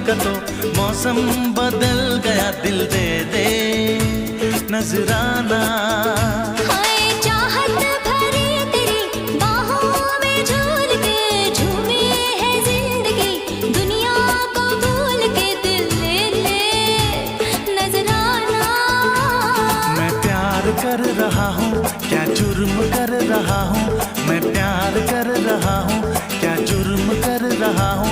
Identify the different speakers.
Speaker 1: का तो मौसम बदल गया, दिल दे दे नजराना।
Speaker 2: हाय चाहत भरी तेरी बाहों में झूल के झूमी है जिंदगी, दुनिया को भूल के दिल ले ले नजराना।
Speaker 1: मैं प्यार कर रहा हूँ, क्या जुर्म कर रहा हूँ, मैं प्यार कर रहा हूँ, क्या जुर्म कर रहा हूँ।